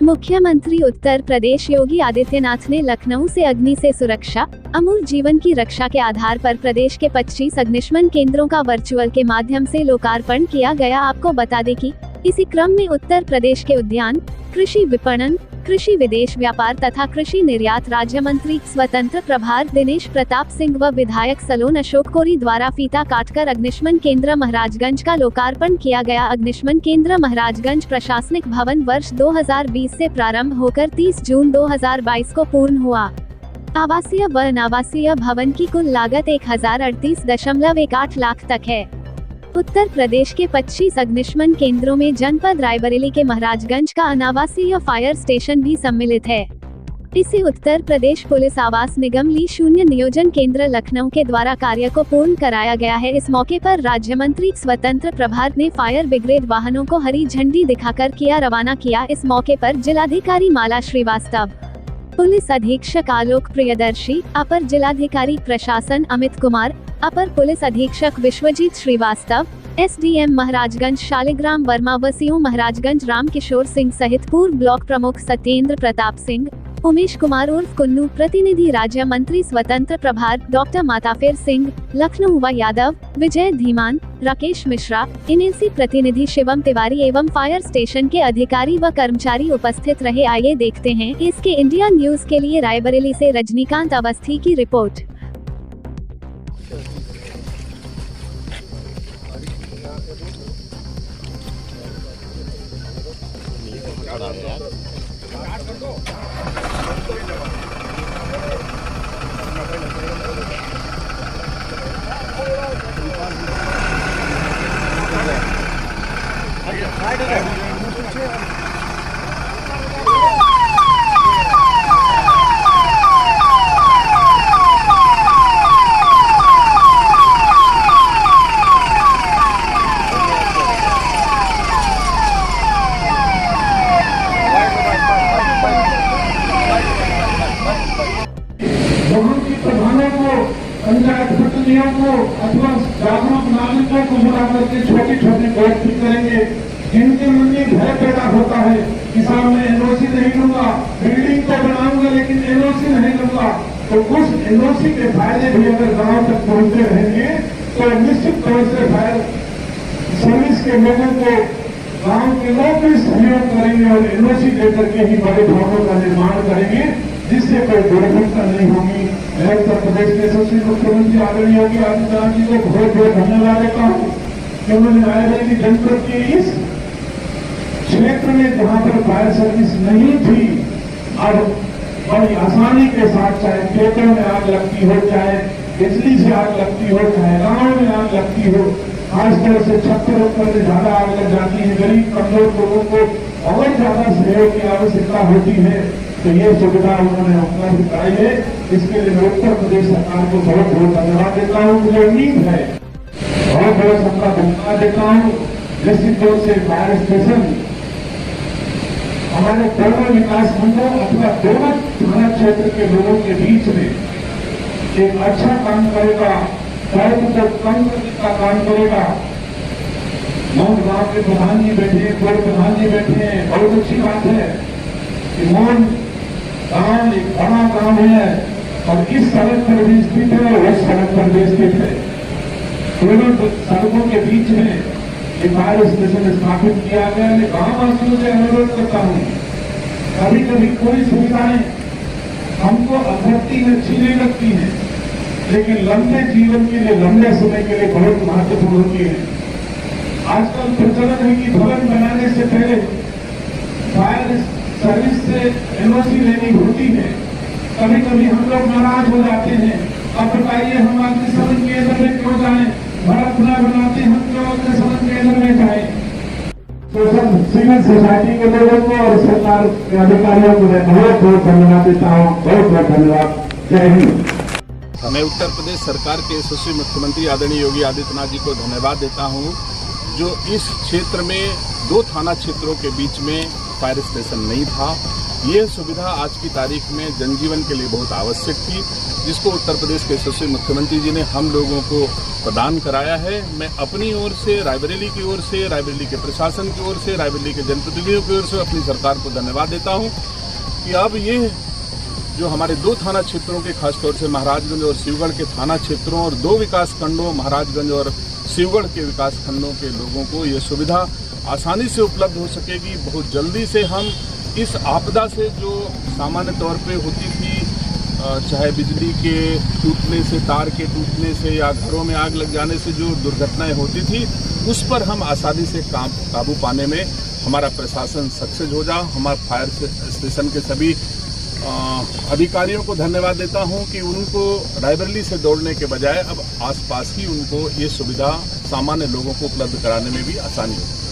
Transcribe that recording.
मुख्यमंत्री उत्तर प्रदेश योगी आदित्यनाथ ने लखनऊ से अग्नि से सुरक्षा, अमूल जीवन की रक्षा के आधार पर प्रदेश के 25 अग्निशमन केंद्रों का वर्चुअल के माध्यम से लोकार्पण किया गया। आपको बता दें कि इसी क्रम में उत्तर प्रदेश के उद्यान, कृषि विपणन, कृषि विदेश व्यापार तथा कृषि निर्यात राज्य मंत्री स्वतंत्र प्रभार दिनेश प्रताप सिंह व विधायक सलोन अशोक कोरी द्वारा फीता काटकर अग्निशमन केंद्र महाराजगंज का लोकार्पण किया गया। अग्निशमन केंद्र महाराजगंज प्रशासनिक भवन वर्ष 2020 से प्रारंभ होकर 30 जून 2022 को पूर्ण हुआ। आवासीय व अनावासीय भवन की कुल लागत 1038.18 लाख तक है। उत्तर प्रदेश के 25 अग्निशमन केंद्रों में जनपद रायबरेली के महाराजगंज का अनावासीय फायर स्टेशन भी सम्मिलित है। इसे उत्तर प्रदेश पुलिस आवास निगम ली 0 नियोजन केंद्र लखनऊ के द्वारा कार्य को पूर्ण कराया गया है। इस मौके पर राज्य मंत्री स्वतंत्र प्रभार ने फायर ब्रिगेड वाहनों को हरी झंडी दिखाकर किया रवाना किया। इस मौके पर जिलाधिकारी माला श्रीवास्तव, पुलिस अधीक्षक आलोक प्रियदर्शी, अपर जिलाधिकारी प्रशासन अमित कुमार, अपर पुलिस अधीक्षक विश्वजीत श्रीवास्तव, एसडीएम महाराजगंज शालिग्राम वर्मा व सीओ महाराजगंज राम किशोर सिंह सहित पूर्व ब्लॉक प्रमुख सत्येंद्र प्रताप सिंह, उमेश कुमार उर्फ कुन्नू, प्रतिनिधि राज्य मंत्री स्वतंत्र प्रभार डॉक्टर माताफेर सिंह, लखनऊ व यादव, विजय धीमान, राकेश मिश्रा, एनएसी प्रतिनिधि शिवम तिवारी एवं फायर स्टेशन के अधिकारी व कर्मचारी उपस्थित रहे। आइए देखते हैं इसके इंडिया न्यूज के लिए रायबरेली से रजनीकांत अवस्थी की रिपोर्ट। पंचायत प्रतिनिधियों को अथवा जागरूक नागरिकों को बुला करके छोटे छोटे गोष्ठ भी करेंगे जिनके मन में भय पैदा होता है कि साहब मैं एनओसी नहीं लूंगा, बिल्डिंग तो बनाऊंगा लेकिन एनओसी नहीं लूंगा। तो उस एनओसी के फायदे भी अगर गांव तक पहुंचते रहेंगे तो निश्चित तौर से फायर सर्विस के लोगों को गांव के लोग भी सहयोग करेंगे और एनओसी लेकर के ही बड़े भवनों का निर्माण करेंगे जिससे कोई दुर्घटना नहीं होगी। मैं उत्तर प्रदेश के यशस्वी मुख्यमंत्री आदरणीय योगी आदित्यनाथ जी को बहुत बहुत धन्यवाद देता हूँ कि उन्होंने रायबरेली जनपद के इस क्षेत्र में जहाँ पर फायर सर्विस नहीं थी, अब बड़ी आसानी के साथ चाहे खेतों में आग लगती हो, चाहे बिजली से आग लगती हो, चाहे गाँव में आग लगती हो, खासतौर से छप्पर ऊपर से ज्यादा आग लग जाती है, गरीब कमजोर लोगों को और ज्यादा सहयोग की आवश्यकता होती है। तो ये सुविधा उन्होंने उपलब्ध कराई है, इसके लिए मैं उत्तर प्रदेश सरकार को बहुत बहुत धन्यवाद देता हूँ। मुझे उम्मीद है बहुत बहुत सबका धन्यवाद देता हूँ। निश्चित तौर से फायर स्टेशन हमारे दोनों विकास खंडों अथवा दोनों थाना क्षेत्र के लोगों के बीच में एक अच्छा काम करेगा, दर्द को कम करने का काम करेगा। मोहन गांव के प्रधान जी बैठे, पूर्व प्रधान जी बैठे, बहुत अच्छी बात है कि मोहन गांव एक बड़ा गांव है और इस सड़क पर भी स्थित है और उस सड़क पर भी स्थित है। दोनों सड़कों के बीच में एक फायर स्टेशन स्थापित किया गया। मैं गांव वासियों से अनुरोध करता हूँ, कभी कभी कोई सुविधाएं हमको अभक्ति में अच्छी नहीं लगती है, लेकिन लंबे जीवन के लिए, लंबे समय के लिए बहुत महत्वपूर्ण होती है। आजकल प्रचलन है कि भवन बनाने से पहले फायर सर्विस से एनओसी लेनी होती है। कभी कभी हम लोग नाराज हो जाते हैं, अब बताइए हम अग्निशमन केंद्र में क्यों जाएं, भरत न बनाते हम क्यों अग्निशमन केंद्र में जाएं। तो सब सिविल सोसाइटी के लोगों को और सरकार के अधिकारियों को मैं बहुत बहुत धन्यवाद देता हूँ। बहुत बहुत धन्यवाद। जय हिंद। मैं उत्तर प्रदेश सरकार के यशस्वी मुख्यमंत्री आदरणीय योगी आदित्यनाथ जी को धन्यवाद देता हूँ जो इस क्षेत्र में 2 थाना क्षेत्रों के बीच में फायर स्टेशन नहीं था, ये सुविधा आज की तारीख में जनजीवन के लिए बहुत आवश्यक थी, जिसको उत्तर प्रदेश के यशस्वी मुख्यमंत्री जी ने हम लोगों को प्रदान कराया है। मैं अपनी ओर से, रायबरेली की ओर से, रायबरेली के प्रशासन की ओर से, रायबरेली के जनप्रतिनिधियों की ओर से अपनी सरकार को धन्यवाद देता हूँ कि अब ये जो हमारे 2 थाना क्षेत्रों के, खासतौर से महाराजगंज और शिवगढ़ के थाना क्षेत्रों और 2 विकास खंडों, महाराजगंज और शिवगढ़ के विकास खंडों के लोगों को ये सुविधा आसानी से उपलब्ध हो सकेगी। बहुत जल्दी से हम इस आपदा से, जो सामान्य तौर पे होती थी, चाहे बिजली के टूटने से, तार के टूटने से या घरों में आग लग जाने से जो दुर्घटनाएं होती थी, उस पर हम आसानी से काबू पाने में हमारा प्रशासन सक्सेस हो जा। हमारे फायर स्टेशन के सभी अधिकारियों को धन्यवाद देता हूं कि उनको रायबरेली से दौड़ने के बजाय अब आसपास ही उनको ये सुविधा सामान्य लोगों को उपलब्ध कराने में भी आसानी हो।